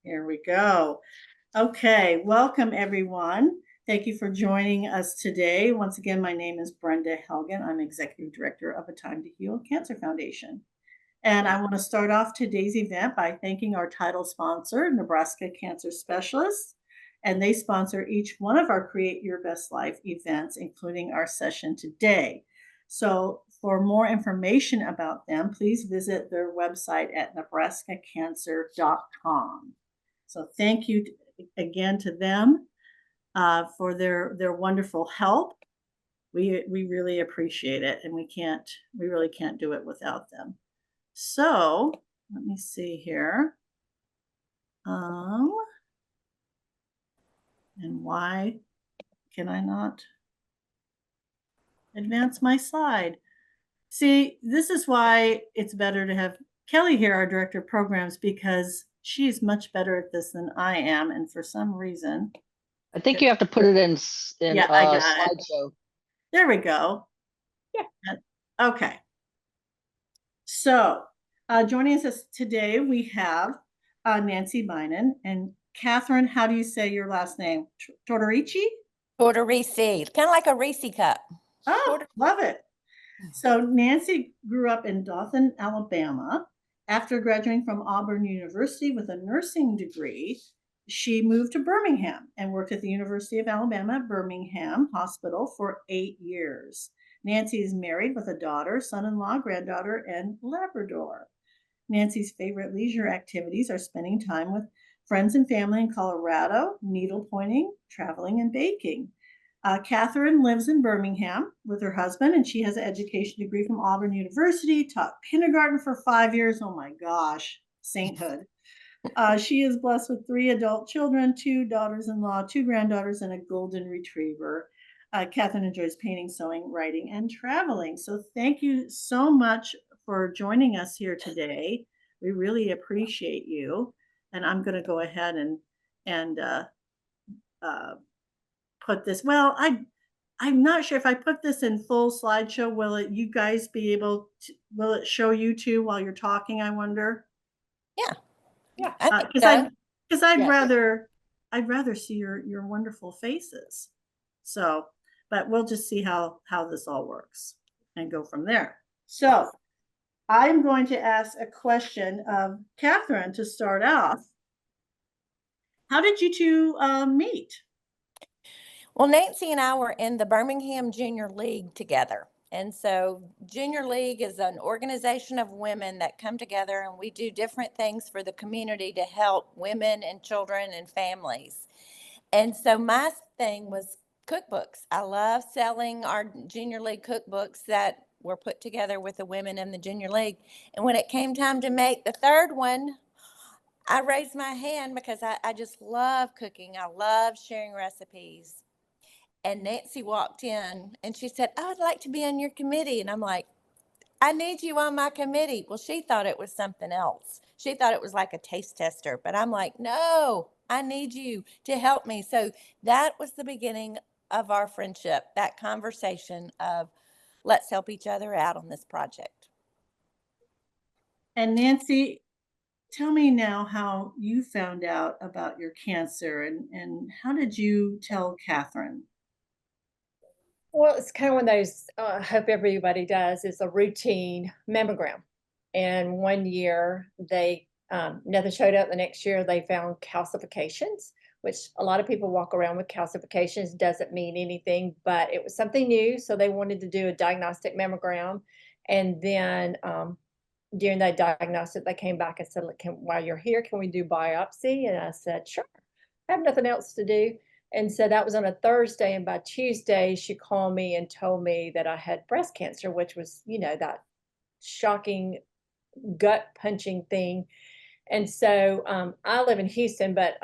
Here we go. Okay, welcome everyone. Thank you for joining us today. Once again, my name is Brenda Helgen. I'm Executive Director of A Time to Heal Cancer Foundation. And I want to start off today's event by thanking our title sponsor, Nebraska Cancer Specialists. And they sponsor each one of our Create Your Best Life events, including our session today. So for more information about them, please visit their website at nebraskacancer.com. So thank you again to them for their wonderful help. We really appreciate it, and we really can't do it without them. So let me see here. And why can I not advance my slide? See, this is why it's better to have Kelly here, our Director of Programs, because she's much better at this than I am. And for some reason, I think you have to put it in yeah, I got slideshow. There we go. Yeah. Okay. So joining us today, we have Nancy Bynon. And Kathryn, how do you say your last name? Tortorici? Tortorici, kind of like a Reese cup. Oh, love it. So Nancy grew up in Dothan, Alabama. After graduating from Auburn University with a nursing degree, she moved to Birmingham and worked at the University of Alabama Birmingham Hospital for 8 years. Nancy is married with a daughter, son-in-law, granddaughter, and Labrador. Nancy's favorite leisure activities are spending time with friends and family in Colorado, needlepointing, traveling, and baking. Kathryn lives in Birmingham with her husband, and she has an education degree from Auburn University, taught kindergarten for 5 years. Oh my gosh, sainthood. She is blessed with 3 adult children, 2 daughters-in-law, 2 granddaughters, and a golden retriever. Kathryn enjoys painting, sewing, writing, and traveling. So thank you so much for joining us here today. We really appreciate you. And I'm going to go ahead and put this. Well, I'm not sure if I put this in full slideshow, will it show you too while you're talking, I wonder? Yeah. Because I'd rather see your wonderful faces. So, but we'll just see how this all works and go from there. So I'm going to ask a question of Kathryn to start off. How did you two meet? Well, Nancy and I were in the Birmingham Junior League together. And so Junior League is an organization of women that come together, and we do different things for the community to help women and children and families. And so my thing was cookbooks. I love selling our Junior League cookbooks that were put together with the women in the Junior League. And when it came time to make the third one, I raised my hand because I just love cooking. I love sharing recipes. And Nancy walked in and she said, "I would like to be on your committee." And I'm like, "I need you on my committee." Well, she thought it was something else. She thought it was like a taste tester. But I'm like, "No, I need you to help me." So that was the beginning of our friendship, that conversation of let's help each other out on this project. And Nancy, tell me now how you found out about your cancer and how did you tell Kathryn? Well, it's kind of one of those, I hope everybody does, is a routine mammogram. And one year nothing showed up. The next year they found calcifications, which a lot of people walk around with calcifications, doesn't mean anything, but it was something new. So they wanted to do a diagnostic mammogram. And then during that diagnostic, they came back and said, "Look, while you're here, can we do biopsy?" And I said, "Sure, I have nothing else to do." And so that was on a Thursday. And by Tuesday, she called me and told me that I had breast cancer, which was, that shocking gut punching thing. And so I live in Houston, but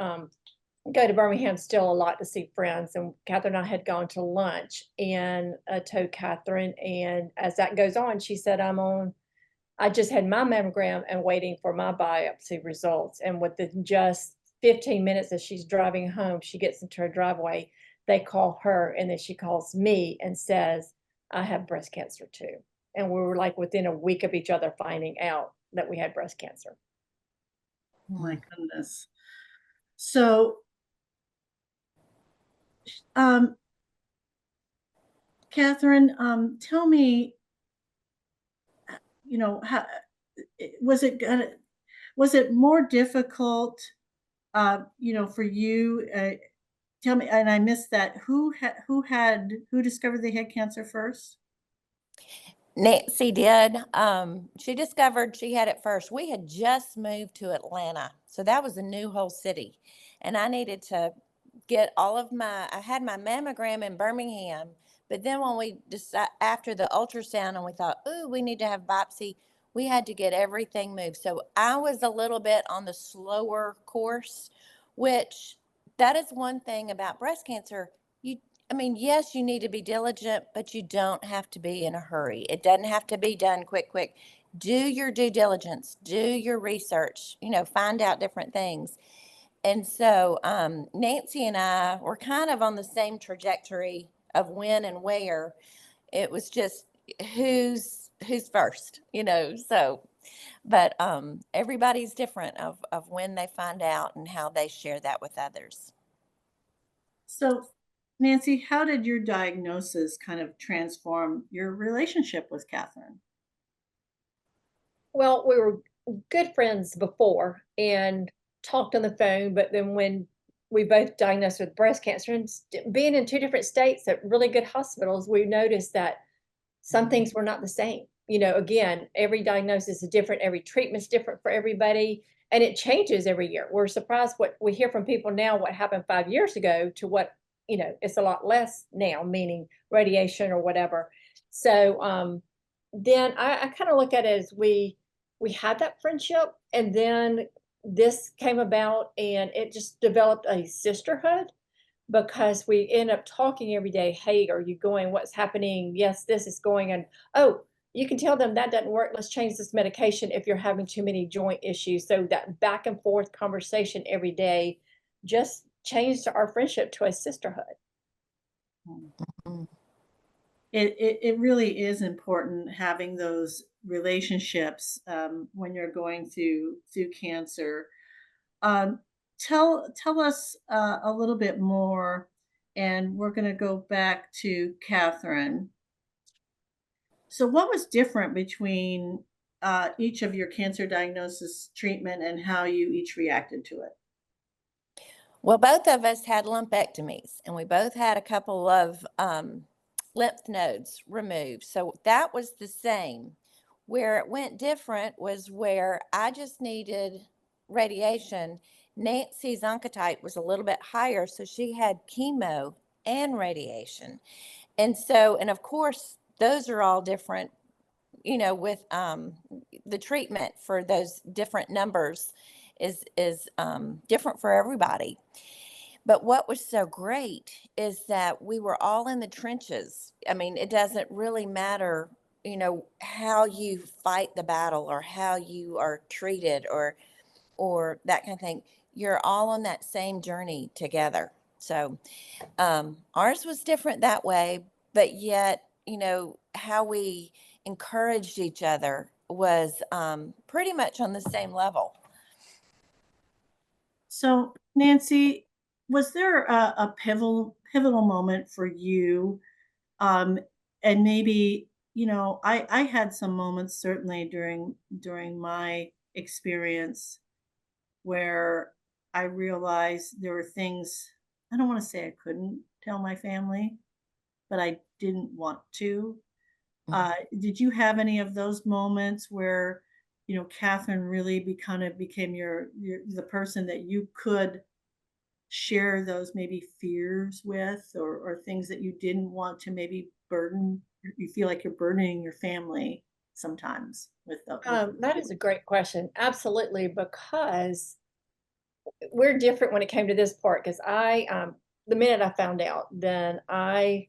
go to Birmingham still a lot to see friends. And Kathryn and I had gone to lunch, and I told Kathryn, and as that goes on, she said, I just had my mammogram and waiting for my biopsy results. And within just 15 minutes as she's driving home, she gets into her driveway, they call her, and then she calls me and says, "I have breast cancer too." And we were like within a week of each other finding out that we had breast cancer. Oh my goodness. So, um, Kathryn, tell me, how was it more difficult, for you? Tell me, and I missed that. Who discovered they had cancer first? Nancy did. She discovered she had it first. We had just moved to Atlanta, so that was a new whole city, and I needed to get all of my. I had my mammogram in Birmingham, but then when we decided after the ultrasound, and we thought, "Ooh, we need to have biopsy," we had to get everything moved. So I was a little bit on the slower course, which that is one thing about breast cancer. You I mean, yes, you need to be diligent, but you don't have to be in a hurry. It doesn't have to be done quick, quick. Do your due diligence, do your research, find out different things. And so Nancy and I were kind of on the same trajectory of when and where. It was just who's first, So, but everybody's different of when they find out and how they share that with others. So, Nancy, how did your diagnosis kind of transform your relationship with Kathryn? Well, we were good friends before and talked on the phone, but then when we both diagnosed with breast cancer and being in two different states at really good hospitals, we noticed that some things were not the same. Again, every diagnosis is different, every treatment's different for everybody, and it changes every year. We're surprised what we hear from people now, what happened 5 years ago to what, it's a lot less now, meaning radiation or whatever. So then I kind of look at it as we had that friendship, and then this came about and it just developed a sisterhood because we end up talking every day. Hey, are you going? What's happening? Yes, this is going. And oh, you can tell them that doesn't work. Let's change this medication if you're having too many joint issues. So that back and forth conversation every day just changed our friendship to a sisterhood. Mm. It really is important having those relationships when you're going through cancer. Um, tell us a little bit more, and we're going to go back to Kathryn. So, what was different between each of your cancer diagnosis, treatment, and how you each reacted to it? Well, both of us had lumpectomies, and we both had a couple of lymph nodes removed. So that was the same. Where it went different was where I just needed radiation. Nancy's oncotype was a little bit higher, so she had chemo and radiation. And so, and of course, those are all different, with the treatment for those different numbers is different for everybody. But what was so great is that we were all in the trenches. I mean, it doesn't really matter, how you fight the battle or how you are treated or that kind of thing. You're all on that same journey together. So ours was different that way, but yet, how we encouraged each other was pretty much on the same level. So, Nancy, was there a pivotal moment for you? Um, and maybe, I had some moments certainly during my experience where I realized there were things I don't want to say I couldn't tell my family, but I didn't want to. Did you have any of those moments where, Kathryn really kind of became your the person that you could share those maybe fears with, or things that you didn't want to maybe burden? You feel like you're burdening your family sometimes with the. That is a great question. Absolutely, because we're different when it came to this part. Because the minute I found out, then I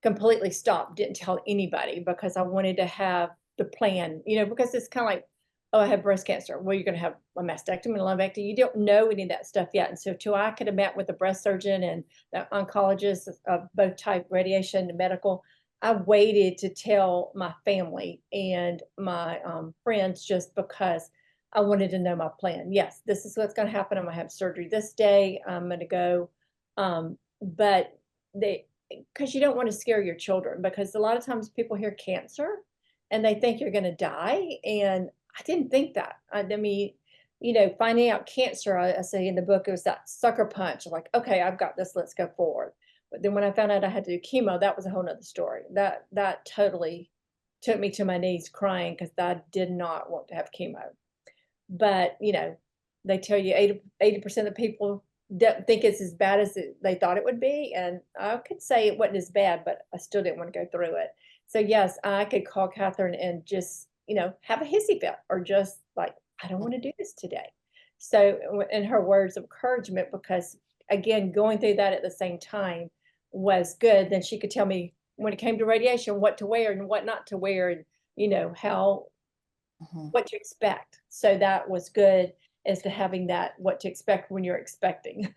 completely stopped, didn't tell anybody because I wanted to have the plan, because it's kind of like, oh, I have breast cancer. Well, you're going to have a mastectomy and a lumpectomy. You don't know any of that stuff yet. And so, till I could have met with the breast surgeon and the oncologist of both type radiation and medical, I waited to tell my family and my friends just because I wanted to know my plan. Yes, this is what's going to happen. I'm going to have surgery this day. I'm going to go. But because you don't want to scare your children, because a lot of times people hear cancer and they think you're going to die. And I didn't think that. I mean, finding out cancer, I say in the book, it was that sucker punch. Like, okay, I've got this. Let's go forward. But then when I found out I had to do chemo, that was a whole nother story. That totally took me to my knees crying because I did not want to have chemo. But, they tell you 80% of people don't think it's as bad as they thought it would be. And I could say it wasn't as bad, but I still didn't want to go through it. So yes, I could call Kathryn and just, have a hissy fit or just like, I don't want to do this today. So in her words of encouragement, because again, going through that at the same time was good. Then she could tell me when it came to radiation, what to wear and what not to wear, and how what to expect. So that was good as to having that what to expect when you're expecting.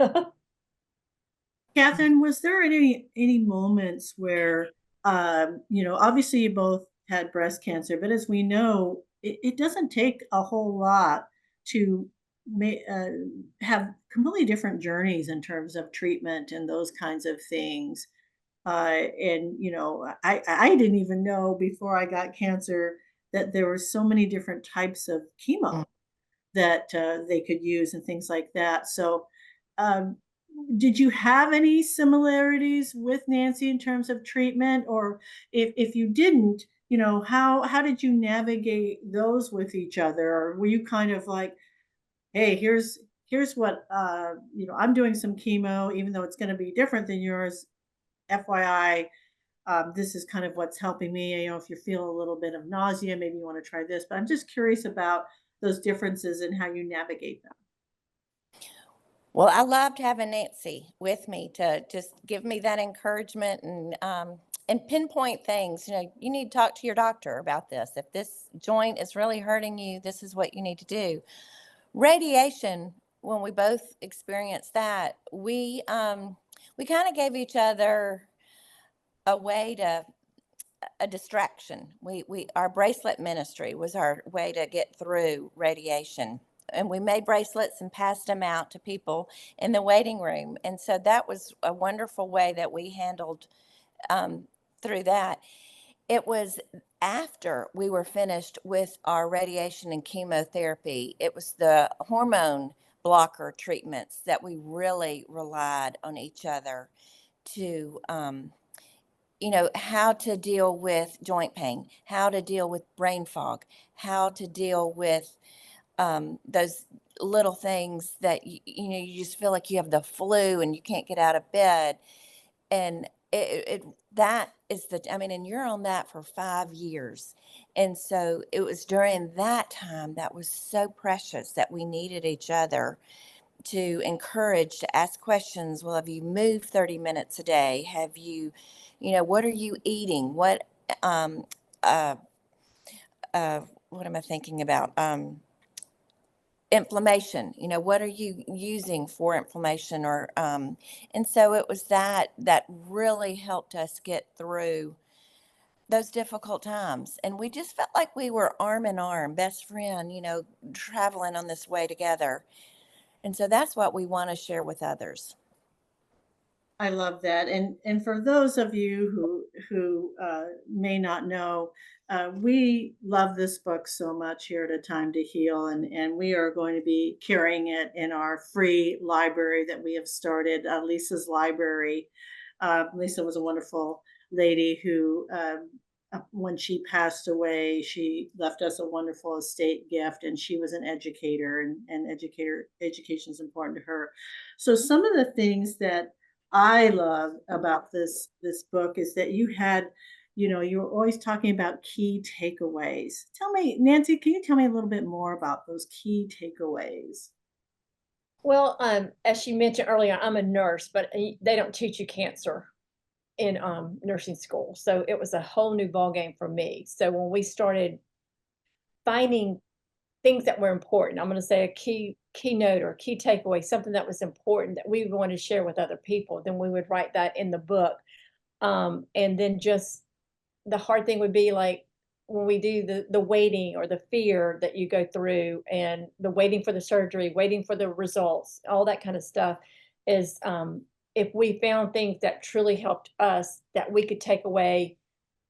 Kathryn, was there any moments where obviously you both had breast cancer, but as we know, it doesn't take a whole lot to have completely different journeys in terms of treatment and those kinds of things. And I didn't even know before I got cancer that there were so many different types of chemo that they could use and things like that. So, um, did you have any similarities with Nancy in terms of treatment, or if you didn't, how did you navigate those with each other, or were you kind of like, hey, here's what I'm doing some chemo, even though it's going to be different than yours. FYI, this is kind of what's helping me. If you feel a little bit of nausea, maybe you want to try this. But I'm just curious about those differences and how you navigate them. Well, I loved having Nancy with me to just give me that encouragement and pinpoint things. You need to talk to your doctor about this. If this joint is really hurting you, this is what you need to do. Radiation, when we both experienced that, we kind of gave each other a way to a distraction. Our bracelet ministry was our way to get through radiation. And we made bracelets and passed them out to people in the waiting room. And so that was a wonderful way that we handled through that. It was after we were finished with our radiation and chemotherapy, it was the hormone blocker treatments that we really relied on each other to how to deal with joint pain, how to deal with brain fog, how to deal with those little things that you just feel like you have the flu and you can't get out of bed. And that is and you're on that for 5 years. And so it was during that time that was so precious that we needed each other to encourage, to ask questions. Well, have you moved 30 minutes a day? Have you, what are you eating? What, uh, what am I thinking about? Inflammation, what are you using for inflammation? And so it was that really helped us get through those difficult times. And we just felt like we were arm in arm, best friend, traveling on this way together. And so that's what we want to share with others. I love that. And for those of you who may not know, we love this book so much here at A Time to Heal, and we are going to be carrying it in our free library that we have started, Lisa's Library. Lisa was a wonderful lady who, when she passed away, she left us a wonderful estate gift, and she was an educator, and education is important to her. So some of the things that I love about this book is that you were always talking about key takeaways. Tell me, Nancy, can you tell me a little bit more about those key takeaways? Well, as you mentioned earlier, I'm a nurse, but they don't teach you cancer in nursing school. So it was a whole new ballgame for me. So when we started finding things that were important, I'm going to say a keynote or key takeaway, something that was important that we wanted to share with other people, then we would write that in the book. And then just the hard thing would be like, when we do the waiting or the fear that you go through and the waiting for the surgery, waiting for the results, all that kind of stuff is, if we found things that truly helped us that we could take away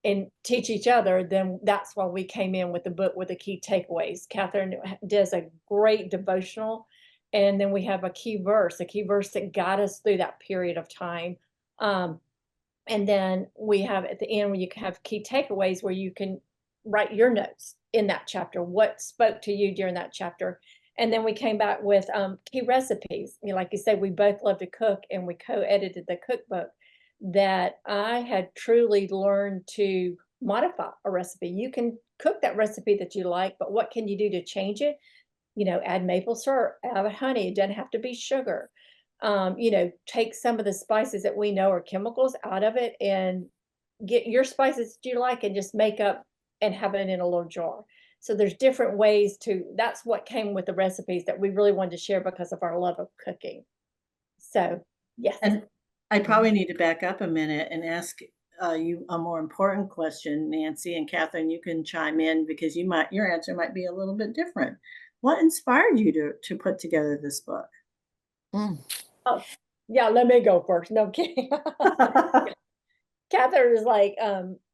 and teach each other, then that's why we came in with the book with the key takeaways. Kathryn does a great devotional, and then we have a key verse that got us through that period of time. And then we have at the end where you can have key takeaways where you can write your notes in that chapter, what spoke to you during that chapter. And then we came back with key recipes. You know, like you said, we both love to cook, and we co-edited the cookbook that I had truly learned to modify a recipe. You can cook that recipe that you like, but what can you do to change it? You know, add maple syrup, add honey. It doesn't have to be sugar. You know, take some of the spices that we know are chemicals out of it and get your spices that you like and just make up and have it in a little jar. So there's different ways to, that's what came with the recipes that we really wanted to share because of our love of cooking. So, yes. And I probably need to back up a minute and ask you a more important question, Nancy, and Kathryn, you can chime in because your answer might be a little bit different. What inspired you to put together this book? Mm. Oh, yeah, let me go first. No, I'm kidding. Kathryn is like,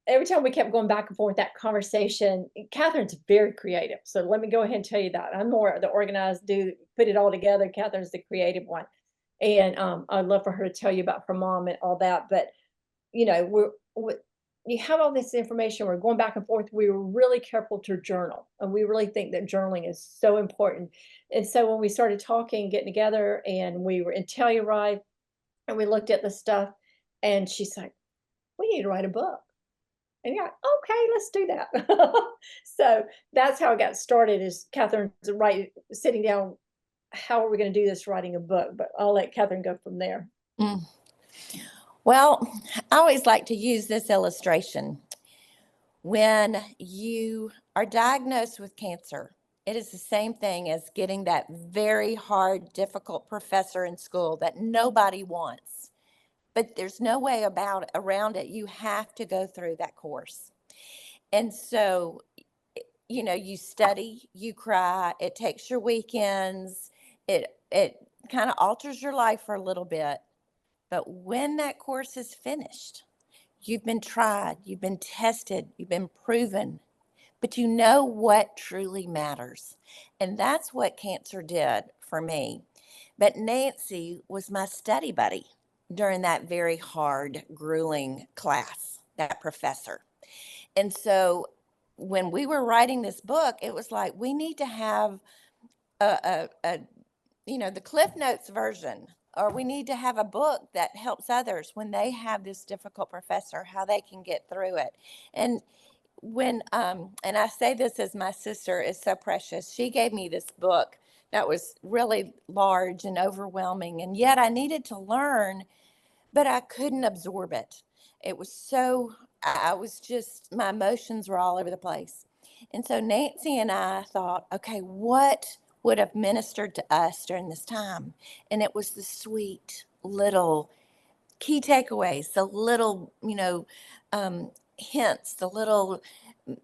every time we kept going back and forth that conversation, Kathryn's very creative. So let me go ahead and tell you that. I'm more the organized, put it all together. Kathryn's the creative one. And I'd love for her to tell you about her mom and all that. But, you know, you have all this information. We're going back and forth. We were really careful to journal. And we really think that journaling is so important. And so when we started talking, getting together, and we were in Telluride, and we looked at the stuff, and she's like, we need to write a book. And yeah, okay, let's do that. So that's how it got started, is Kathryn's sitting down, how are we going to do this, writing a book? But I'll let Kathryn go from there. Mm. Well, I always like to use this illustration. When you are diagnosed with cancer, it is the same thing as getting that very hard, difficult professor in school that nobody wants. But there's no way around it. You have to go through that course. And so, you know, you study, you cry, it takes your weekends, it kind of alters your life for a little bit. But when that course is finished, you've been tried, you've been tested, you've been proven, but you know what truly matters. And that's what cancer did for me. But Nancy was my study buddy during that very hard, grueling class, that professor. And so when we were writing this book, it was like, we need to have a the Cliff Notes version, or we need to have a book that helps others when they have this difficult professor, how they can get through it. And when and I say this as my sister is so precious, she gave me this book that was really large and overwhelming, and yet I needed to learn, but I couldn't absorb it. It was so, I was just, my emotions were all over the place. And so Nancy and I thought, okay, what would have ministered to us during this time? And it was the sweet little key takeaways, the little, hints, the little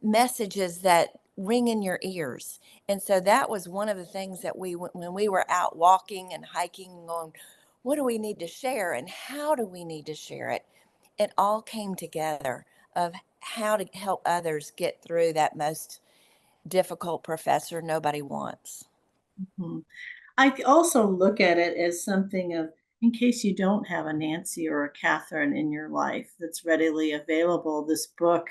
messages that ring in your ears. And so that was one of the things that when we were out walking and hiking and going, what do we need to share and how do we need to share it? It all came together of how to help others get through that most difficult professor nobody wants. Mhm. I also look at it as something of, in case you don't have a Nancy or a Kathryn in your life that's readily available, this book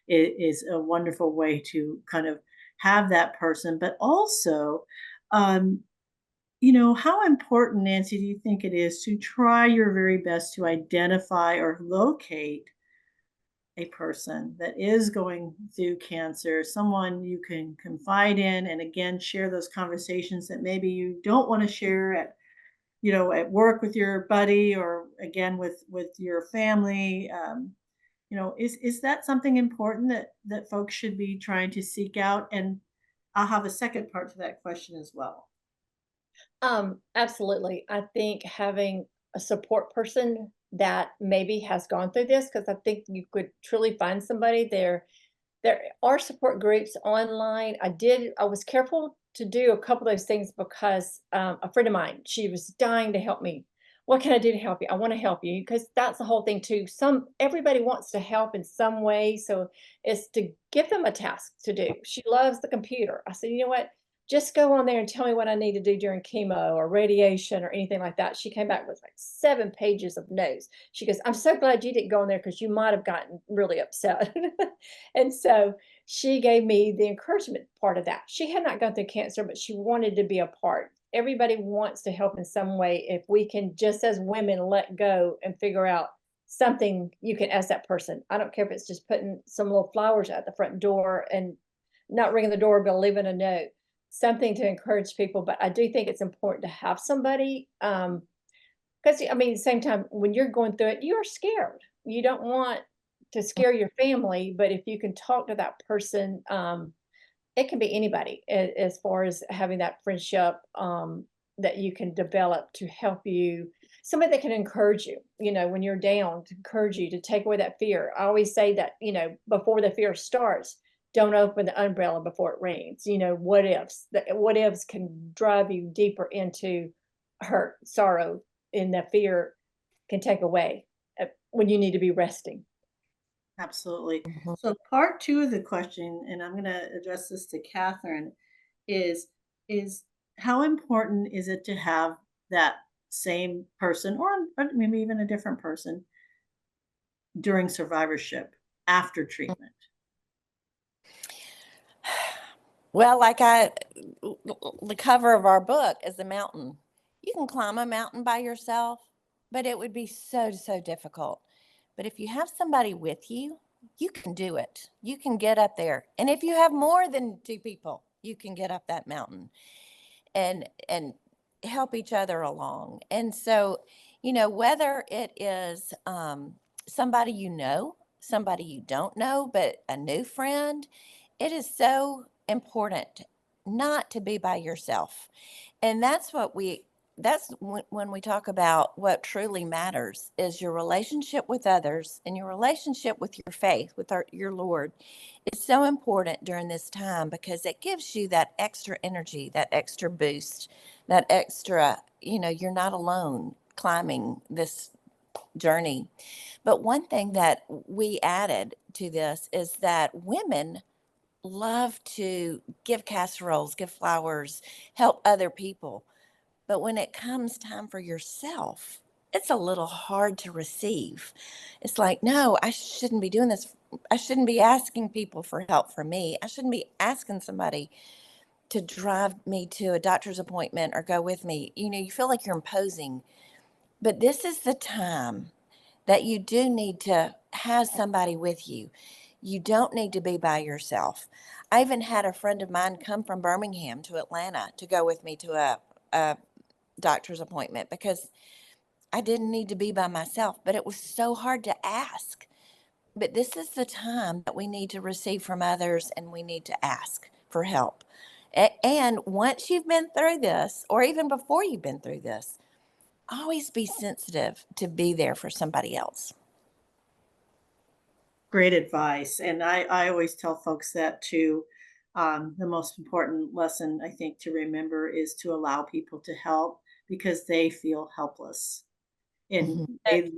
is a wonderful way to kind of have that person. But also, how important, Nancy, do you think it is to try your very best to identify or locate a person that is going through cancer, someone you can confide in, and again, share those conversations that maybe you don't want to share at work with your buddy, or again with your family. Is that something important that folks should be trying to seek out? And I'll have a second part to that question as well. Absolutely. I think having a support person that maybe has gone through this, because I think you could truly find somebody there There are support groups online. I was careful to do a couple of those things because a friend of mine, she was dying to help me. What can I do to help you? I want to help you because that's the whole thing too. Everybody wants to help in some way. So it's to give them a task to do. She loves the computer. I said, you know what? Just go on there and tell me what I need to do during chemo or radiation or anything like that. She came back with like 7 pages of notes. She goes, I'm so glad you didn't go on there because you might have gotten really upset. And so she gave me the encouragement part of that. She had not gone through cancer, but she wanted to be a part. Everybody wants to help in some way. If we can, just as women, let go and figure out something you can ask that person. I don't care if it's just putting some little flowers at the front door and not ringing the doorbell, leaving a note, something to encourage people. But I do think it's important to have somebody, because I mean, at the same time, when you're going through it, you're scared. You don't want to scare your family, but if you can talk to that person, it can be anybody as far as having that friendship that you can develop to help you. Somebody that can encourage you, when you're down, to encourage you to take away that fear. I always say that, before the fear starts, don't open the umbrella before it rains. What ifs? What ifs can drive you deeper into hurt, sorrow, and the fear can take away when you need to be resting. Absolutely. Mhm. So part 2 of the question, and I'm going to address this to Kathryn, is is how important is it to have that same person or maybe even a different person during survivorship after treatment? Well, the cover of our book is a mountain. You can climb a mountain by yourself, but it would be so, so difficult. But if you have somebody with you, you can do it. You can get up there. And if you have more than 2 people, you can get up that mountain and help each other along. And so, whether it is somebody somebody you don't know, but a new friend, it is so important not to be by yourself. And that's when we talk about what truly matters is your relationship with others and your relationship with your faith, with your Lord. It's so important during this time because it gives you that extra energy, that extra boost, that extra, you're not alone climbing this journey. But one thing that we added to this is that women love to give casseroles, give flowers, help other people. But when it comes time for yourself, it's a little hard to receive. It's like, no, I shouldn't be doing this. I shouldn't be asking people for help from me. I shouldn't be asking somebody to drive me to a doctor's appointment or go with me. You feel like you're imposing. But this is the time that you do need to have somebody with you. You don't need to be by yourself. I even had a friend of mine come from Birmingham to Atlanta to go with me to a doctor's appointment because I didn't need to be by myself, but it was so hard to ask. But this is the time that we need to receive from others and we need to ask for help. And once you've been through this, or even before you've been through this, always be sensitive to be there for somebody else. Great advice. And I always tell folks that too. The most important lesson I think to remember is to allow people to help because they feel helpless. And Mhm.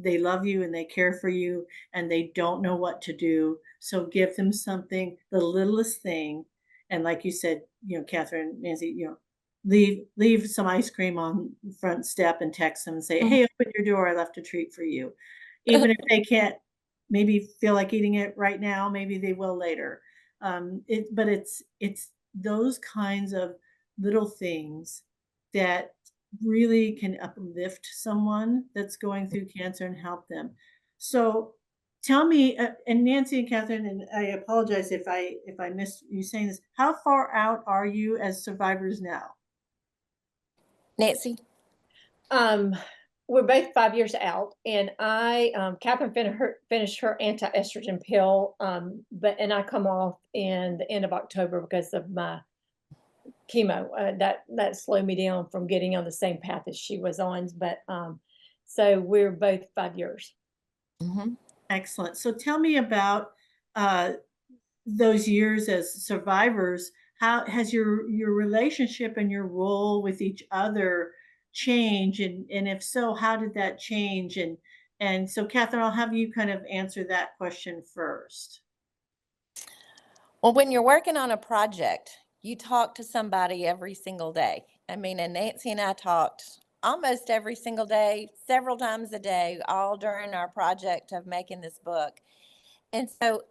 they love you and they care for you and they don't know what to do. So give them something, the littlest thing. And like you said, Kathryn, Nancy, leave some ice cream on the front step and text them and say, Mhm. hey, open your door. I left a treat for you. Even if they can't maybe feel like eating it right now, maybe they will later. But it's those kinds of little things that really can uplift someone that's going through cancer and help them. So tell me, and Nancy and Kathryn, and I apologize if I missed you saying this. How far out are you as survivors now? Nancy? Um, we're both 5 years out, and Kathryn finished her anti-estrogen pill, and I come off in the end of October because of my chemo. That slowed me down from getting on the same path as she was on. But so we're both 5 years. Mm-hmm. Excellent. So tell me about uh, those years as survivors, how has your relationship and your role with each other changed? And if so, how did that change? And so, Kathryn, I'll have you kind of answer that question first. Well, when you're working on a project, you talk to somebody every single day. I mean, and Nancy and I talked almost every single day, several times a day, all during our project of making this book. And so,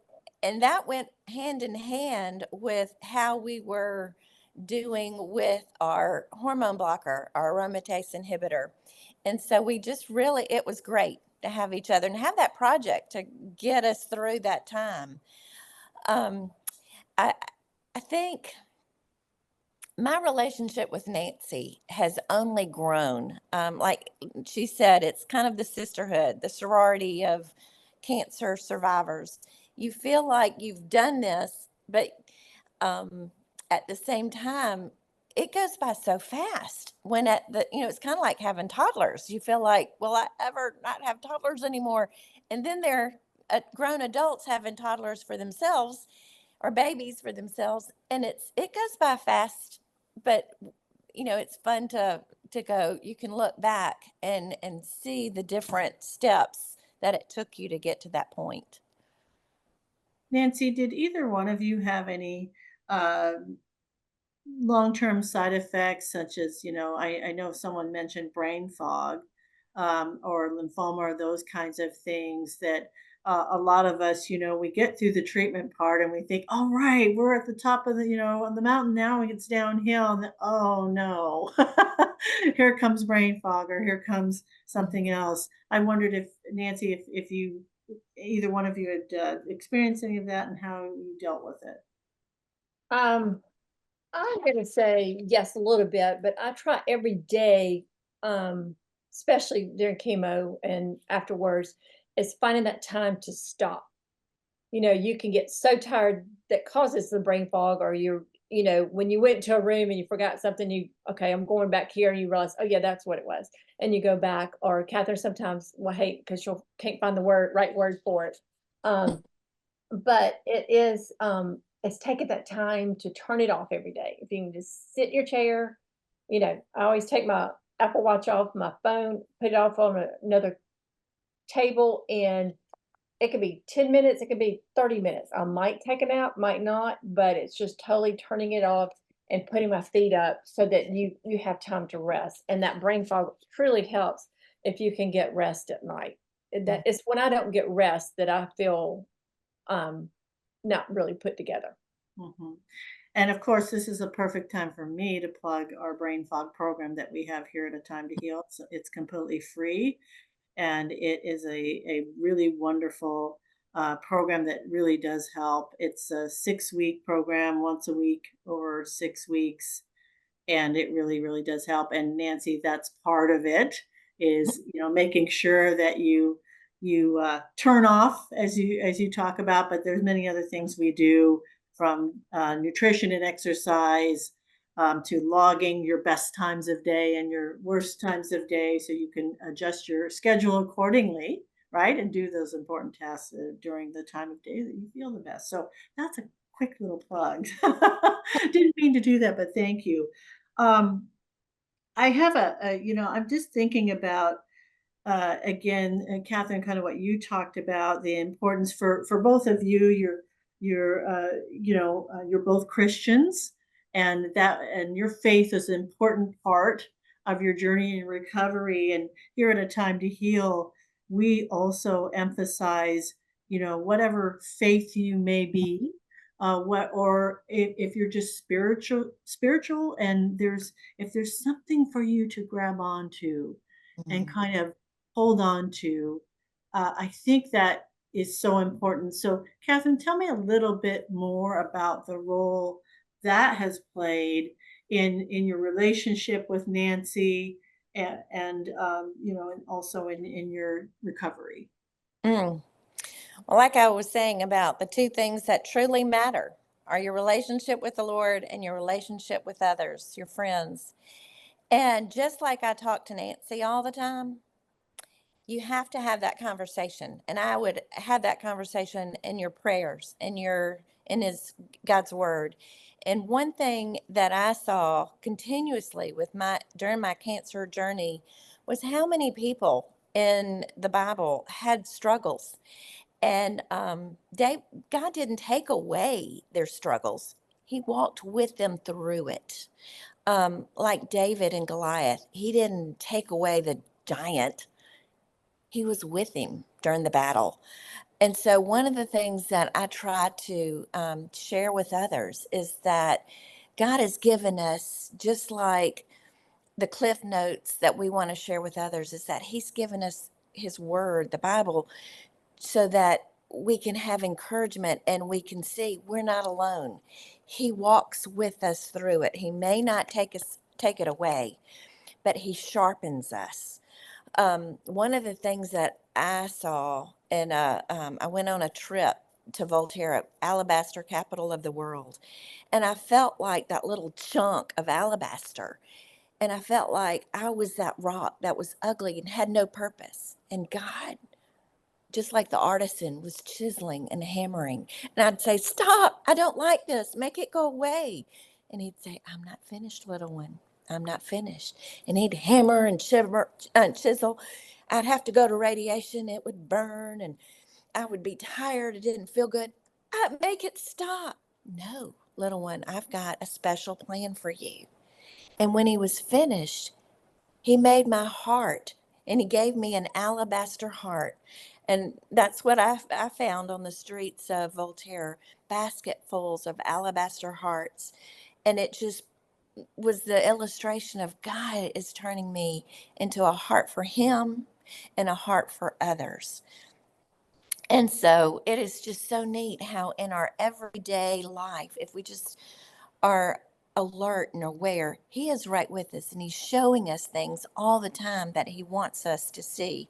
and that went hand in hand with how we were doing with our hormone blocker, our aromatase inhibitor. And so we just really, it was great to have each other and have that project to get us through that time. Um, I, I think my relationship with Nancy has only grown. Like she said, it's kind of the sisterhood, the sorority of cancer survivors. You feel like you've done this, but um, at the same time, it goes by so fast. When at the, it's kind of like having toddlers. You feel like, will I ever not have toddlers anymore? And then they're grown adults having toddlers for themselves or babies for themselves, and it goes by fast, but it's fun to go. You can look back and see the different steps that it took you to get to that point. Nancy, did either one of you have any uh, long-term side effects, such as, I know someone mentioned brain fog, or lymphoma, or those kinds of things that a lot of us, we get through the treatment part and we think, all right, we're at the top of on the mountain now, it's downhill. And then, oh no, here comes brain fog, or here comes something else. I wondered if, Nancy, if you, either one of you had experienced any of that and how you dealt with it. I'm gonna say yes, a little bit, but I try every day, especially during chemo and afterwards, is finding that time to stop. You can get so tired that causes the brain fog, or when you went to a room and you forgot something, okay, I'm going back here, and you realize, oh yeah, that's what it was. And you go back, or Kathryn sometimes will hate because she can't find the right word for it. But it is, it's taking that time to turn it off every day. If you can just sit in your chair, I always take my Apple Watch off my phone, put it off on another table, and it could be 10 minutes, it could be 30 minutes. I might take a nap, might not, but it's just totally turning it off and putting my feet up so that you have time to rest. And that brain fog truly helps if you can get rest at night. That it's when I don't get rest that I feel not really put together. Mhm. And of course, this is a perfect time for me to plug our brain fog program that we have here at A Time to Heal. So it's completely free, and it is a really wonderful program that really does help. It's a 6-week program, once a week over 6 weeks, and it really, really does help. And Nancy, that's part of it, is making sure that you turn off, as you talk about. But there's many other things we do, from nutrition and exercise, to logging your best times of day and your worst times of day, so you can adjust your schedule accordingly, right? And do those important tasks during the time of day that you feel the best. So that's a quick little plug. Didn't mean to do that, but thank you. Um, I have I'm just thinking about, again, Kathryn, kind of what you talked about, the importance for both of you. You're both Christians, and your faith is an important part of your journey in recovery. And here at A Time to Heal, we also emphasize, whatever faith you may be, or if you're just spiritual, and if there's something for you to grab onto and kind of hold on to, I think that is so important. So, Kathryn, tell me a little bit more about the role that has played in your relationship with Nancy, and also in your recovery. Mm. Well, like I was saying about the two things that truly matter are your relationship with the Lord and your relationship with others, your friends. And just like I talk to Nancy all the time, you have to have that conversation. And I would have that conversation in your prayers, in your in his God's word. And one thing that I saw continuously during my cancer journey was how many people in the Bible had struggles. And God didn't take away their struggles. He walked with them through it. Like David and Goliath, he didn't take away the giant. He was with him during the battle. And so one of the things that I try to share with others is that God has given us, just like the cliff notes that we want to share with others, is that he's given us his word, the Bible, so that we can have encouragement and we can see we're not alone. He walks with us through it. He may not take it away, but he sharpens us. One of the things that I saw, and I went on a trip to Volterra, alabaster capital of the world, and I felt like that little chunk of alabaster, and I felt like I was that rock that was ugly and had no purpose. And God, just like the artisan, was chiseling and hammering, and I'd say, "Stop! I don't like this. Make it go away." And he'd say, "I'm not finished, little one. I'm not finished." And he'd hammer and chisel. I'd have to go to radiation. It would burn and I would be tired. It didn't feel good. I'd make it stop. "No, little one, I've got a special plan for you." And when he was finished, he made my heart, and he gave me an alabaster heart. And that's what I found on the streets of Voltaire, basketfuls of alabaster hearts. And it just was the illustration of God is turning me into a heart for him and a heart for others. And so it is just so neat how in our everyday life, if we just are alert and aware, he is right with us and he's showing us things all the time that he wants us to see.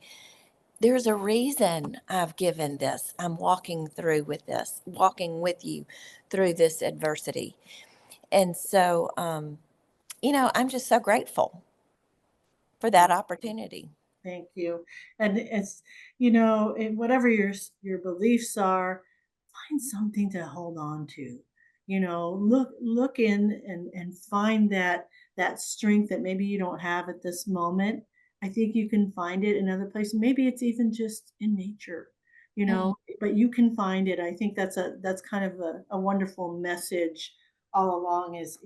There's a reason I've given this. I'm walking through with this, walking with you through this adversity. And so, I'm just so grateful for that opportunity. Thank you. And it's, whatever your beliefs are, find something to hold on to. Look in and find that strength that maybe you don't have at this moment. I think you can find it in other places. Maybe it's even just in nature, but you can find it. I think that's kind of a wonderful message all along is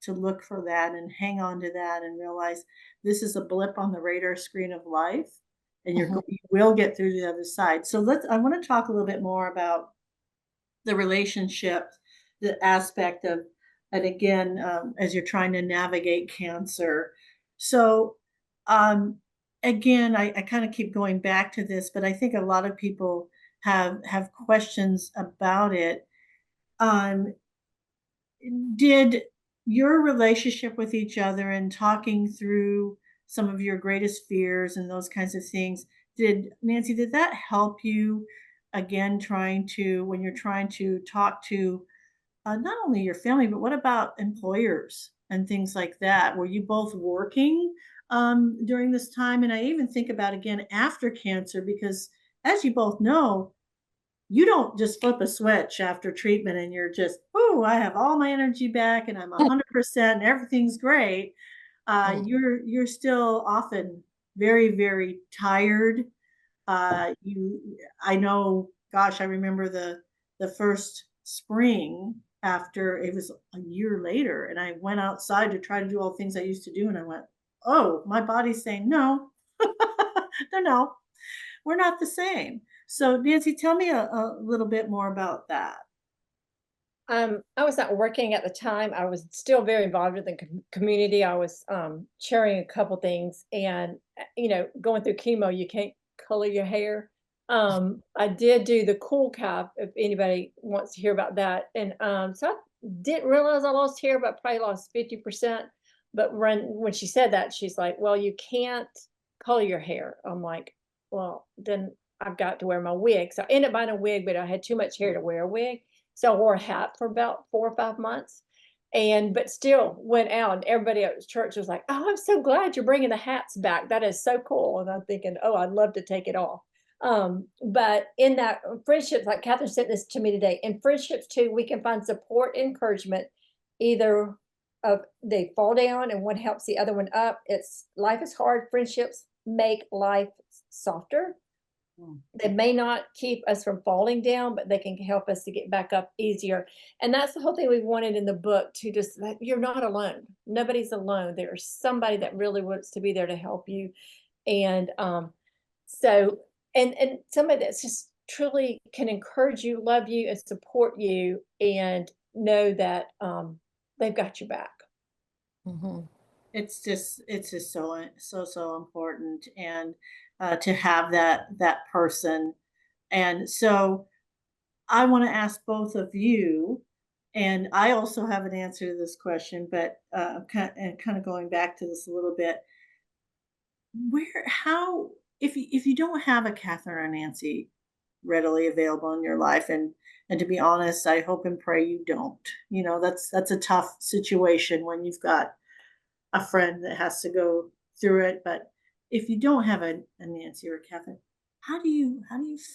to look for that and hang on to that and realize this is a blip on the radar screen of life, and you will get through to the other side. So I want to talk a little bit more about the relationship, the aspect of, and again, as you're trying to navigate cancer. So, again, I kind of keep going back to this, but I think a lot of people have questions about it. Did your relationship with each other and talking through some of your greatest fears and those kinds of things, Nancy, did that help you again, when you're trying to talk to not only your family, but what about employers and things like that? Were you both working during this time? And I even think about again after cancer, because as you both know, you don't just flip a switch after treatment and you're just, oh, I have all my energy back and I'm 100% and everything's great. You're still often very, very tired. I know, gosh, I remember the first spring after, it was a year later, and I went outside to try to do all the things I used to do, and I went, oh, my body's saying no, no, we're not the same. So Nancy, tell me a little bit more about that. I was not working at the time. I was still very involved with the community. I was chairing a couple things, and going through chemo, you can't color your hair. I did do the cool cap, if anybody wants to hear about that. And so I didn't realize I lost hair, but probably lost 50%. But when she said that, she's like, "Well, you can't color your hair." I'm like, "Well, then I've got to wear my wig." So I ended up buying a wig, but I had too much hair to wear a wig. So I wore a hat for about 4 or 5 months, but still went out, and everybody at church was like, "Oh, I'm so glad you're bringing the hats back. That is so cool." And I'm thinking, "Oh, I'd love to take it off." But in that friendships, like Kathryn sent this to me today, in friendships too, we can find support, encouragement, either of they fall down and one helps the other one up. It's life is hard. Friendships make life softer. They may not keep us from falling down, but they can help us to get back up easier. And that's the whole thing we wanted in the book, to just that you're not alone. Nobody's alone. There's somebody that really wants to be there to help you. And so and somebody that's just truly can encourage you, love you, and support you, and know that they've got your back. Mhm. It's just so important, and to have that person. And so I want to ask both of you, and I also have an answer to this question, but kind of going back to this a little bit. Where, how, if you don't have a Catherine or Nancy readily available in your life, and to be honest, I hope and pray you don't. You know, that's a tough situation when you've got a friend that has to go through it. But if you don't have a Nancy or a Catherine, how do you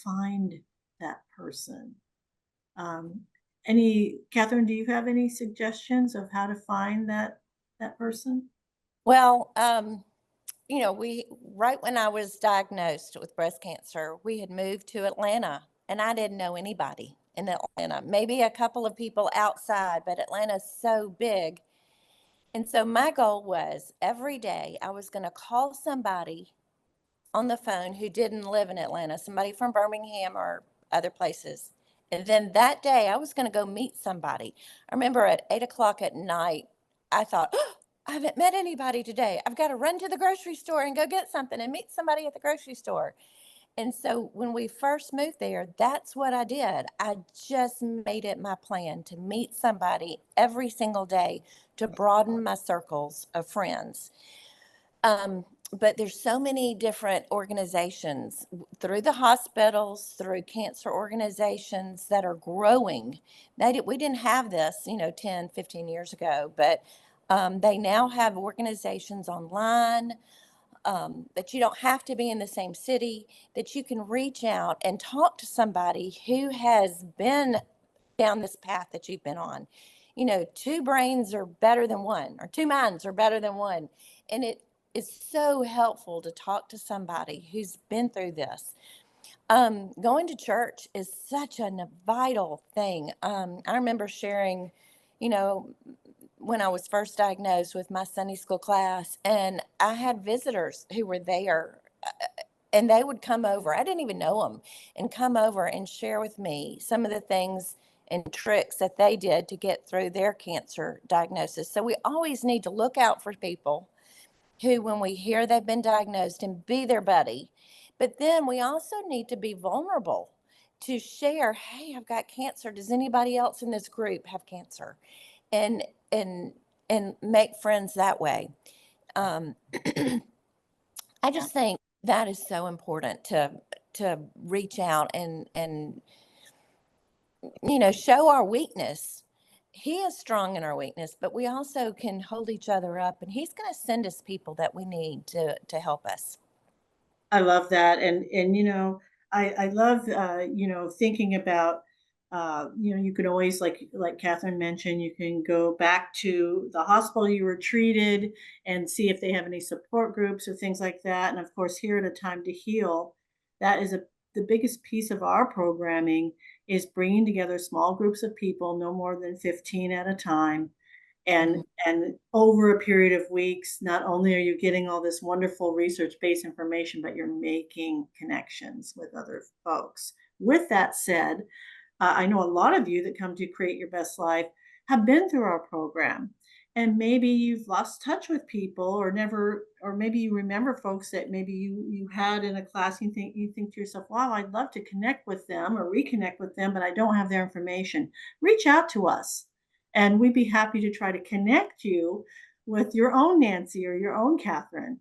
find that person? Um, any Catherine, do you have any suggestions of how to find that person? Well, you know, we right when I was diagnosed with breast cancer, we had moved to Atlanta, and I didn't know anybody in Atlanta. Maybe a couple of people outside, but Atlanta's so big. And so my goal was every day I was going to call somebody on the phone who didn't live in Atlanta, somebody from Birmingham or other places. And then that day I was going to go meet somebody. I remember at 8 o'clock at night, I thought, oh, I haven't met anybody today. I've got to run to the grocery store and go get something and meet somebody at the grocery store. And so when we first moved there, that's what I did. I just made it my plan to meet somebody every single day to broaden my circles of friends. But there's so many different organizations through the hospitals, through cancer organizations that are growing. We didn't have this, 10, 15 years ago, but they now have organizations online, that you don't have to be in the same city, that you can reach out and talk to somebody who has been down this path that you've been on. Two brains are better than one, or two minds are better than one. And it is so helpful to talk to somebody who's been through this. Going to church is such a vital thing. I remember sharing, you know, when I was first diagnosed with my Sunday school class, and I had visitors who were there, and they would come over. I didn't even know them, and come over and share with me some of the things and tricks that they did to get through their cancer diagnosis. So we always need to look out for people who, when we hear they've been diagnosed, and be their buddy. But then we also need to be vulnerable to share, hey, I've got cancer. Does anybody else in this group have cancer? And and and make friends that way. Um, I just think that is so important to reach out and show our weakness. He is strong in our weakness, but we also can hold each other up, and he's going to send us people that we need to help us. I love that, and I love thinking about you can always, like Catherine mentioned, you can go back to the hospital you were treated and see if they have any support groups or things like that. And of course, here at A Time to Heal, that is the biggest piece of our programming, is bringing together small groups of people, no more than 15 at a time, and Mhm. over a period of weeks, not only are you getting all this wonderful research-based information, but you're making connections with other folks. With that said, I know a lot of you that come to Create Your Best Life have been through our program, and maybe you've lost touch with people, or never, or maybe you remember folks that maybe you had in a class. You think to yourself, wow, I'd love to connect with them or reconnect with them, but I don't have their information. Reach out to us, and we'd be happy to try to connect you with your own Nancy or your own Catherine.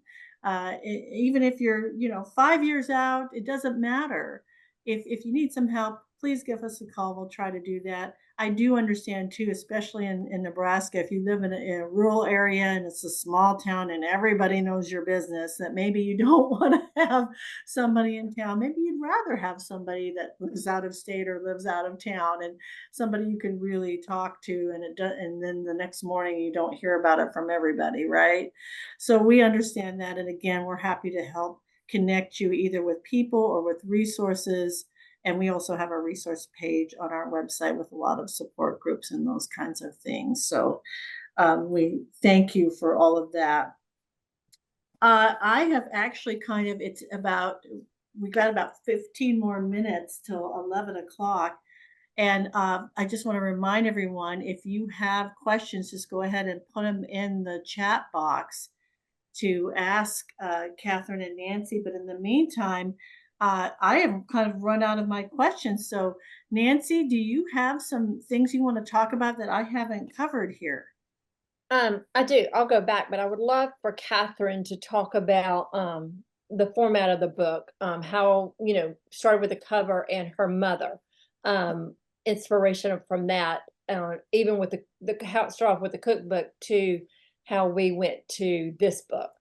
Even if you're 5 years out, it doesn't matter. If you need some help, please give us a call. We'll try to do that. I do understand too, especially in Nebraska, if you live in a rural area and it's a small town and everybody knows your business, that maybe you don't want to have somebody in town. Maybe you'd rather have somebody that lives out of state or lives out of town, and somebody you can really talk to, and and then the next morning you don't hear about it from everybody, right? So we understand that, and again, we're happy to help connect you either with people or with resources. And we also have a resource page on our website with a lot of support groups and those kinds of things. So we thank you for all of that. I have actually we got about 15 more minutes till 11 o'clock. And I just want to remind everyone, if you have questions, just go ahead and put them in the chat box to ask Kathryn and Nancy. But in the meantime, I have kind of run out of my questions. So Nancy, do you have some things you want to talk about that I haven't covered here? I do. I'll go back, but I would love for Kathryn to talk about the format of the book, how, started with the cover and her mother, inspiration from that, even with how it started off with the cookbook to how we went to this book.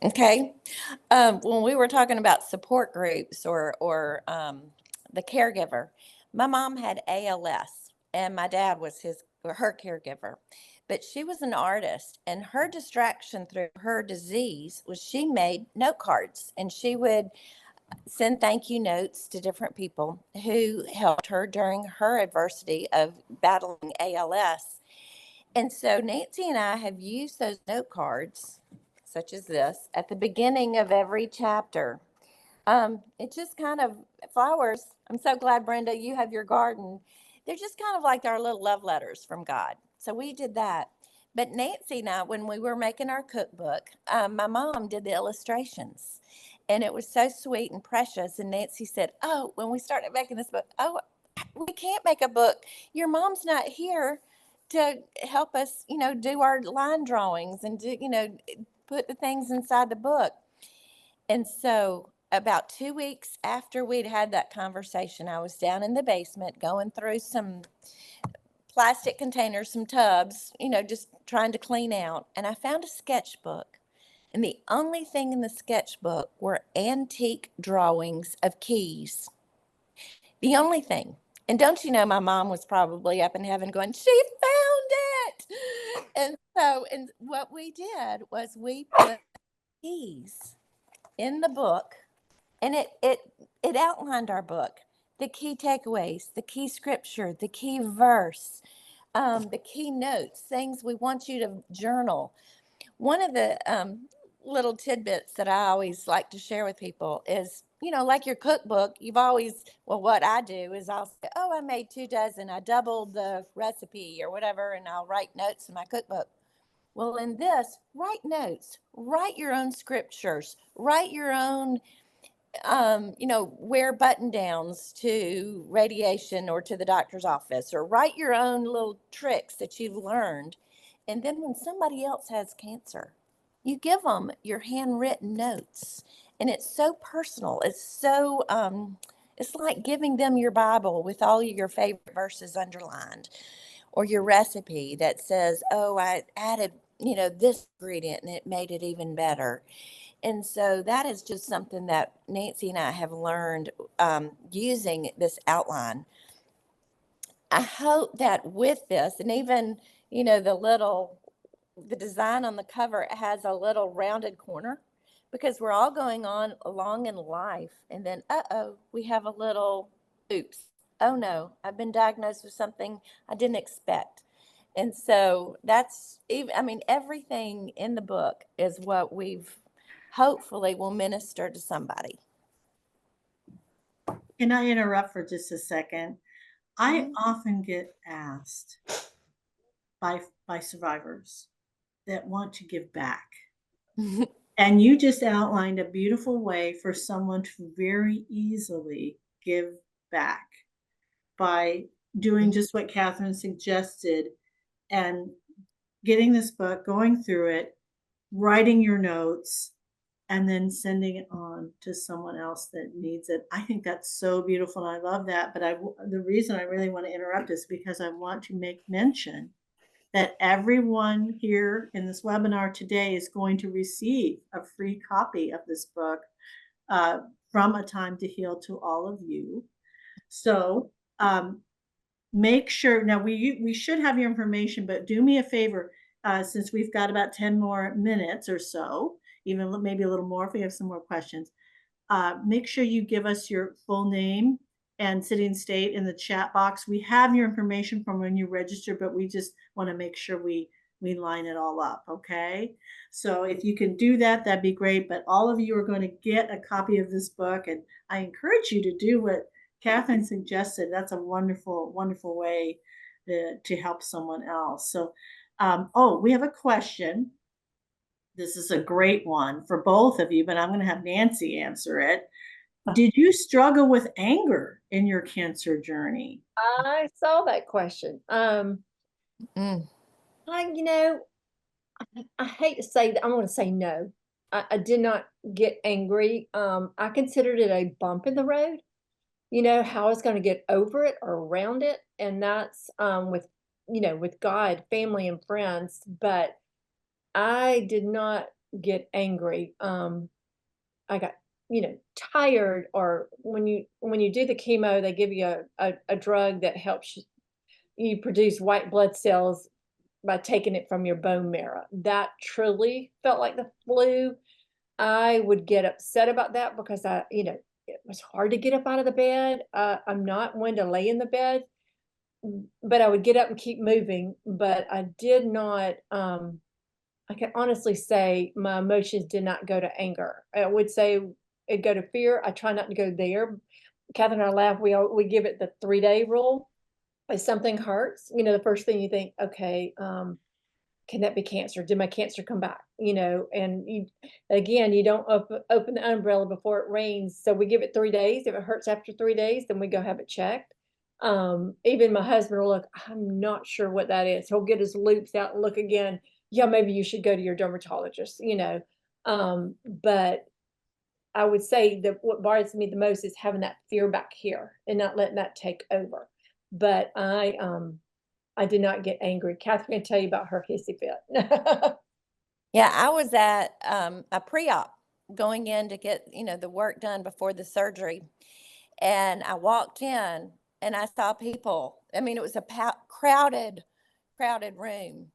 Okay. When we were talking about support groups or the caregiver, my mom had ALS and my dad was her caregiver. But she was an artist, and her distraction through her disease was she made note cards, and she would send thank you notes to different people who helped her during her adversity of battling ALS. And so Nancy and I have used those note cards, such as this, at the beginning of every chapter. It just kind of flowers. I'm so glad, Brenda, you have your garden. They're just kind of like our little love letters from God. So we did that. But Nancy and I, when we were making our cookbook, my mom did the illustrations. And it was so sweet and precious. And Nancy said, "Oh, when we started making this book, oh, we can't make a book. Your mom's not here to help us, do our line drawings and put the things inside the book." And so about 2 weeks after we'd had that conversation, I was down in the basement going through some plastic containers, some tubs, just trying to clean out. And I found a sketchbook. And the only thing in the sketchbook were antique drawings of keys. The only thing. And don't you know, my mom was probably up in heaven going, "She found it." And what we did was we put keys in the book, and it outlined our book, the key takeaways, the key scripture, the key verse, the key notes, things we want you to journal. One of the little tidbits that I always like to share with people is, like your cookbook, what I do is I'll say, "Oh, I made 24, I doubled the recipe," or whatever, and I'll write notes in my cookbook. Well, in this, write notes, write your own scriptures, write your own, wear button downs to radiation or to the doctor's office, or write your own little tricks that you've learned. And then when somebody else has cancer, you give them your handwritten notes. And it's so personal. It's like giving them your Bible with all your favorite verses underlined, or your recipe that says, "Oh, I added, this ingredient and it made it even better." And so that is just something that Nancy and I have learned using this outline. I hope that with this, and even, the design on the cover has a little rounded corner, because we're all going on along in life. And then, we have a little, oops, oh no, I've been diagnosed with something I didn't expect. And so that's everything in the book is what we've hopefully will minister to somebody. Can I interrupt for just a second? I often get asked by survivors that want to give back. And you just outlined a beautiful way for someone to very easily give back by doing just what Kathryn suggested and getting this book, going through it, writing your notes, and then sending it on to someone else that needs it. I think that's so beautiful, and I love that. But the reason I really want to interrupt is because I want to make mention that everyone here in this webinar today is going to receive a free copy of this book, From a Time to Heal, to all of you. So make sure, now we should have your information, but do me a favor, since we've got about 10 more minutes or so, even maybe a little more if we have some more questions, make sure you give us your full name and city and state in the chat box. We have your information from when you register, but we just want to make sure we line it all up, okay? So if you can do that, that'd be great. But all of you are going to get a copy of this book, and I encourage you to do what Kathryn suggested. That's a wonderful, wonderful way to help someone else. So, oh, we have a question. This is a great one for both of you, but I'm going to have Nancy answer it. Did you struggle with anger in your cancer journey? I saw that question. I hate to say that. I'm going to say no. I did not get angry. I considered it a bump in the road. How I was going to get over it or around it. And that's with God, family, and friends. But I did not get angry. I got, tired, or when you do the chemo, they give you a drug that helps you produce white blood cells by taking it from your bone marrow. That truly felt like the flu. I would get upset about that because it was hard to get up out of the bed. I'm not one to lay in the bed, but I would get up and keep moving. But I did not, I can honestly say my emotions did not go to anger. I would say it go to fear. I try not to go there. Kathryn and I laugh. We give it the 3-day rule. If something hurts, the first thing you think, okay, can that be cancer? Did my cancer come back? And you don't open the umbrella before it rains. So we give it 3 days. If it hurts after 3 days, then we go have it checked. Even my husband will look, I'm not sure what that is. He'll get his loops out and look again. Yeah, maybe you should go to your dermatologist, but I would say that what bothers me the most is having that fear back here and not letting that take over. But I did not get angry. Kathryn can tell you about her hissy fit. Yeah, I was at a pre-op going in to get, the work done before the surgery. And I walked in and I saw people. I mean, it was a crowded room.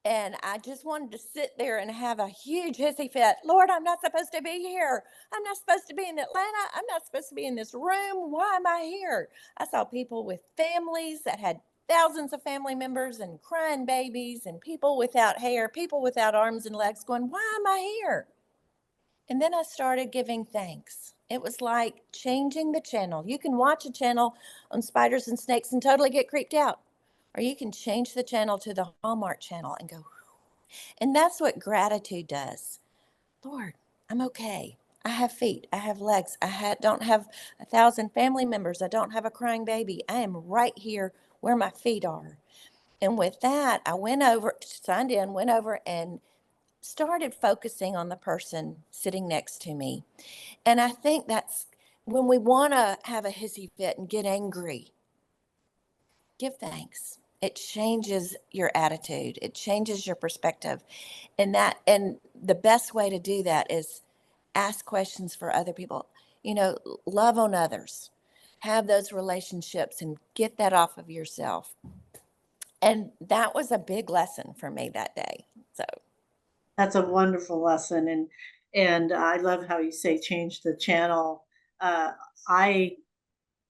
And I just wanted to sit there and have a huge hissy fit. Lord, I'm not supposed to be here. I'm not supposed to be in Atlanta. I'm not supposed to be in this room. Why am I here? I saw people with families that had thousands of family members and crying babies, and people without hair, people without arms and legs, going, why am I here? And then I started giving thanks. It was like changing the channel. You can watch a channel on spiders and snakes and totally get creeped out. Or you can change the channel to the Hallmark channel and go, and that's what gratitude does. Lord, I'm okay. I have feet. I have legs. Don't have 1,000 family members. I don't have a crying baby. I am right here where my feet are. And with that, I signed in, went over and started focusing on the person sitting next to me. And I think that's when we want to have a hissy fit and get angry, give thanks. It changes your attitude. It changes your perspective. And the best way to do that is ask questions for other people. Love on others. Have those relationships and get that off of yourself. And that was a big lesson for me that day. So that's a wonderful lesson. And I love how you say change the channel. I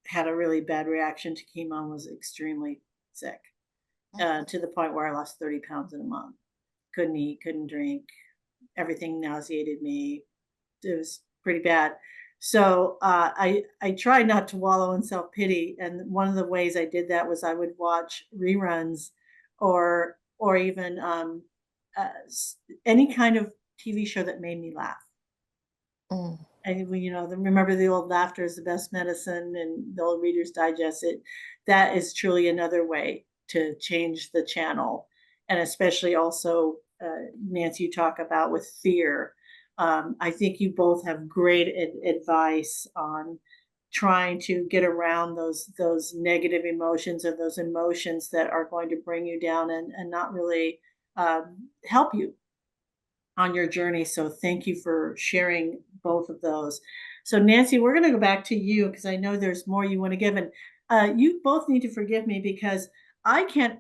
had a really bad reaction to chemo and was extremely sick, to the point where I lost 30 pounds in a month. Couldn't eat, couldn't drink, everything nauseated me. It was pretty bad. So I tried not to wallow in self-pity. And one of the ways I did that was I would watch reruns or even any kind of TV show that made me laugh. And remember the old laughter is the best medicine, and the old Reader's Digest. That is truly another way to change the channel. And especially also, Nancy, you talk about with fear. I think you both have great advice on trying to get around those negative emotions or those emotions that are going to bring you down and not really help you on your journey. So thank you for sharing both of those. So Nancy, we're going to go back to you because I know there's more you want to give, and you both need to forgive me because I can't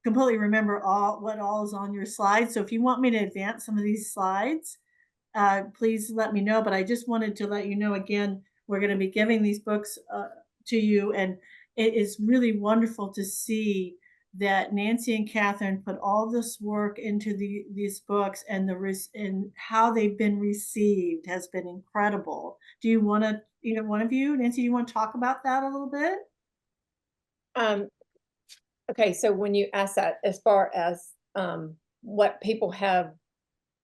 completely remember all is on your slides. So if you want me to advance some of these slides, please let me know. But I just wanted to let you know again, we're going to be giving these books to you, and it is really wonderful to see that Nancy and Kathryn put all this work into these books, and and how they've been received has been incredible. Do you want to, either one of you, Nancy, do you want to talk about that a little bit? Okay, so when you ask that, as far as what people have,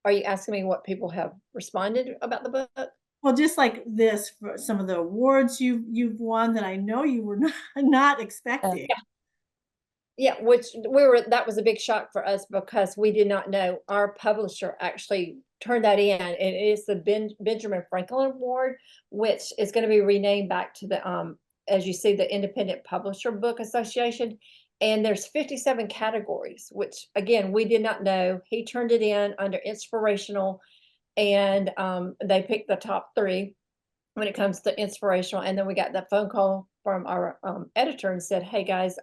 are you asking me what people have responded about the book? Well, just like this, for some of the awards you've won that I know you were not expecting. Yeah, which that was a big shock for us because we did not know. Our publisher actually turned that in, and it is the Benjamin Franklin Award, which is going to be renamed back to the as you see, the Independent Publisher Book Association. And there's 57 categories, which again, we did not know. He turned it in under inspirational, and they picked the top 3 when it comes to inspirational. And then we got that phone call from our editor and said, "Hey guys,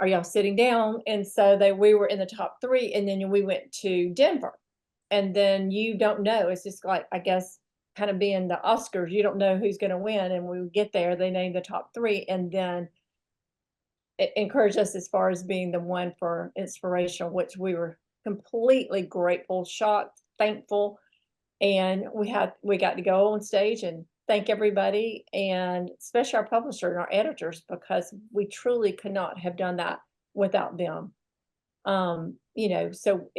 are y'all sitting down?" And so we were in the top 3, and then we went to Denver. And then you don't know. It's just like, I guess, kind of being the Oscars. You don't know who's going to win. And we get there, they named the top 3, and then it encouraged us as far as being the one for inspirational, which we were completely grateful, shocked, thankful. And we got to go on stage and thank everybody, and especially our publisher and our editors, because we truly could not have done that without them. So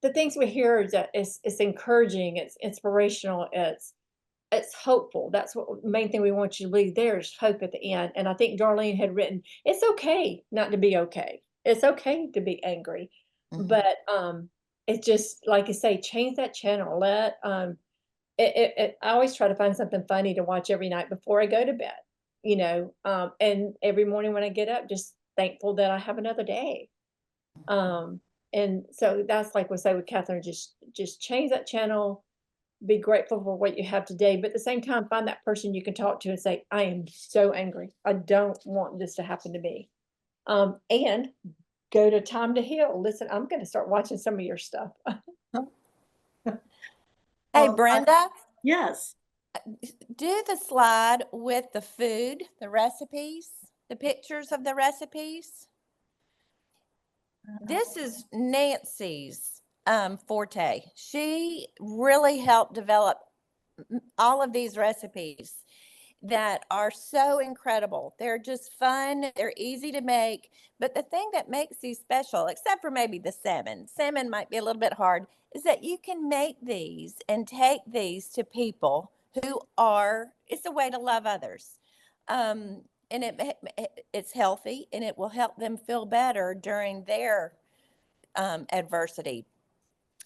the things we hear is that it's encouraging, it's inspirational, it's hopeful. That's what main thing we want you to leave there is hope at the end. And I think Darlene had written, it's okay not to be okay. It's okay to be angry. But it's just like you say, change that channel. I always try to find something funny to watch every night before I go to bed, and every morning when I get up, just thankful that I have another day. And so that's like we say with Kathryn, just change that channel, be grateful for what you have today, but at the same time, find that person you can talk to and say, I am so angry. I don't want this to happen to me. And go to Time to Heal. Listen, I'm going to start watching some of your stuff. Hey, Brenda, Yes. do the slide with the food, the recipes, the pictures of the recipes. This is Nancy's forte. She really helped develop all of these recipes that are so incredible. They're just fun. They're easy to make. But the thing that makes these special, except for maybe the salmon might be a little bit hard, is that you can make these and take these to people it's a way to love others. And it's healthy, and it will help them feel better during their adversity.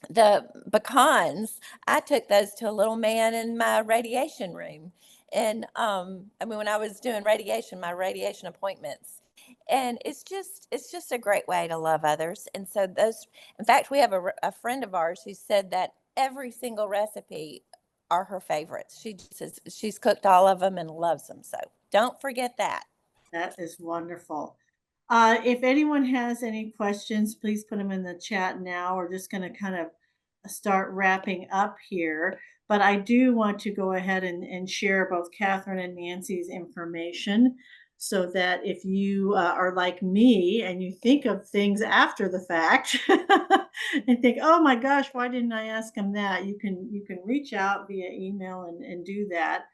The pecans, I took those to a little man in my radiation room. And when I was doing my radiation appointments, and it's just a great way to love others. And so in fact, we have a friend of ours who said that every single recipe are her favorites. She's cooked all of them and loves them. So don't forget that. That is wonderful. If anyone has any questions, please put them in the chat now. We're just going to kind of start wrapping up here. But I do want to go ahead and share both Kathryn and Nancy's information so that if you are like me and you think of things after the fact and think, oh my gosh, why didn't I ask them that? You can reach out via email and do that.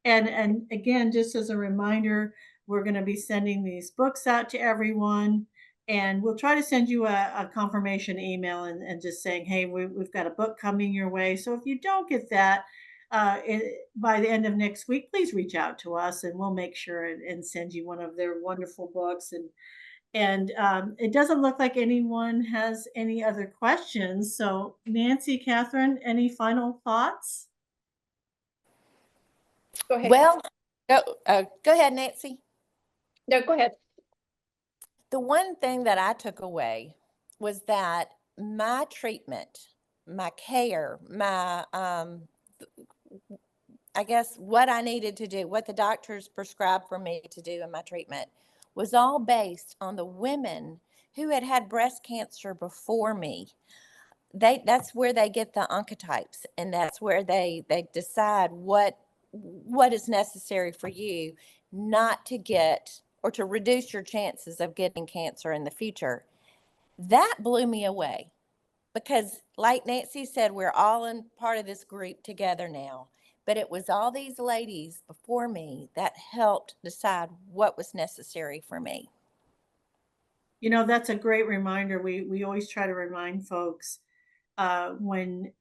And again, just as a reminder, we're going to be sending these books out to everyone, and we'll try to send you a confirmation email and just saying, hey, we've got a book coming your way. So if you don't get that by the end of next week, please reach out to us and we'll make sure and send you one of their wonderful books. And it doesn't look like anyone has any other questions. So Nancy, Kathryn, any final thoughts? Go ahead. Well, go ahead, Nancy. No, go ahead. The one thing that I took away was that my treatment, my care, my I guess what I needed to do, what the doctors prescribed for me to do in my treatment was all based on the women who had had breast cancer before me. That's where they get the oncotypes, and that's where they decide what is necessary for you not to get or to reduce your chances of getting cancer in the future. That blew me away because, like Nancy said, we're all in part of this group together now. But it was all these ladies before me that helped decide what was necessary for me. You know, that's a great reminder. We always try to remind folks when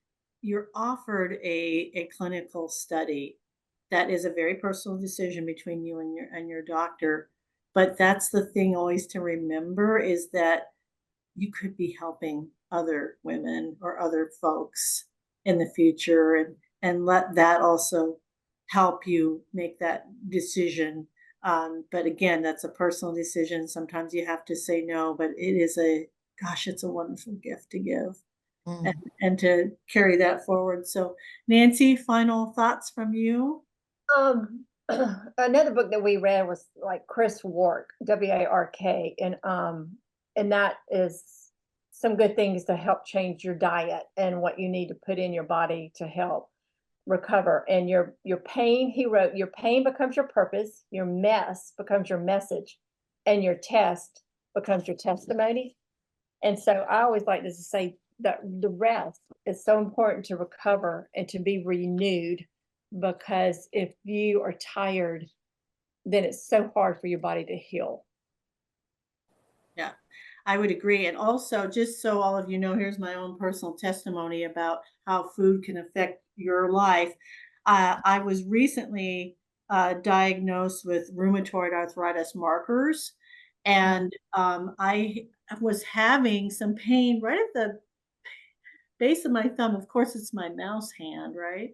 you're offered a clinical study, that is a very personal decision between you and your doctor. But that's the thing always to remember is that you could be helping other women or other folks in the future, and let that also help you make that decision. But again, that's a personal decision. Sometimes you have to say no, but it is it's a wonderful gift to give and to carry that forward. So Nancy, final thoughts from you? Another book that we read was like Chris Wark, W-A-R-K, and that is some good things to help change your diet and what you need to put in your body to help recover. And your pain, he wrote, your pain becomes your purpose, your mess becomes your message, and your test becomes your testimony. And so I always like to say that the rest is so important to recover and to be renewed, because if you are tired, then it's so hard for your body to heal. Yeah, I would agree. And also, just so all of you know, here's my own personal testimony about how food can affect your life. I was recently diagnosed with rheumatoid arthritis markers, and I was having some pain right at the base of my thumb. Of course, it's my mouse hand, right?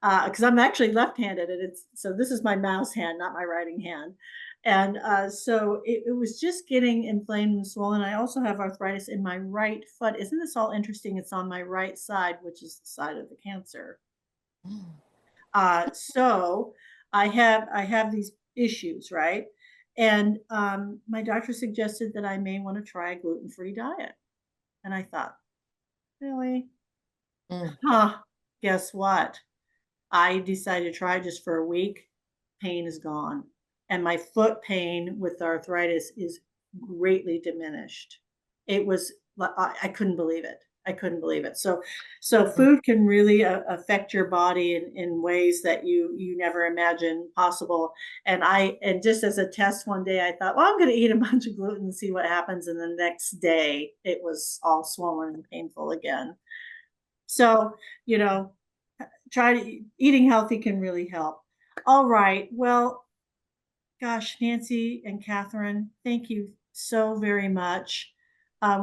Because I'm actually left-handed, and so this is my mouse hand, not my writing hand. And so it was just getting inflamed and swollen. I also have arthritis in my right foot. Isn't this all interesting? It's on my right side, which is the side of the cancer. So I have these issues, right? And my doctor suggested that I may want to try a gluten-free diet. And I thought, really? Huh, guess what? I decided to try just for a week. Pain is gone. And my foot pain with arthritis is greatly diminished. It was, I couldn't believe it. I couldn't believe it. So food can really affect your body in ways that you never imagined possible. And just as a test one day, I thought, well, I'm going to eat a bunch of gluten and see what happens. And the next day, it was all swollen and painful again. So, eating healthy can really help. All right. Well, gosh, Nancy and Kathryn, thank you so very much.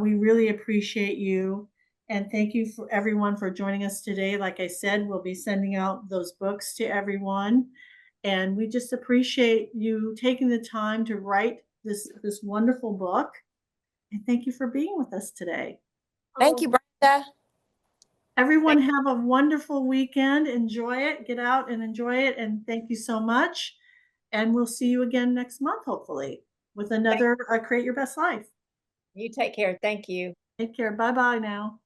We really appreciate you. And thank you for everyone for joining us today. Like I said, we'll be sending out those books to everyone. And we just appreciate you taking the time to write this wonderful book. And thank you for being with us today. Thank you, Brenda. Everyone have a wonderful weekend. Enjoy it. Get out and enjoy it. And thank you so much. And we'll see you again next month, hopefully, with another Create Your Best Life. You take care. Thank you. Take care. Bye-bye now.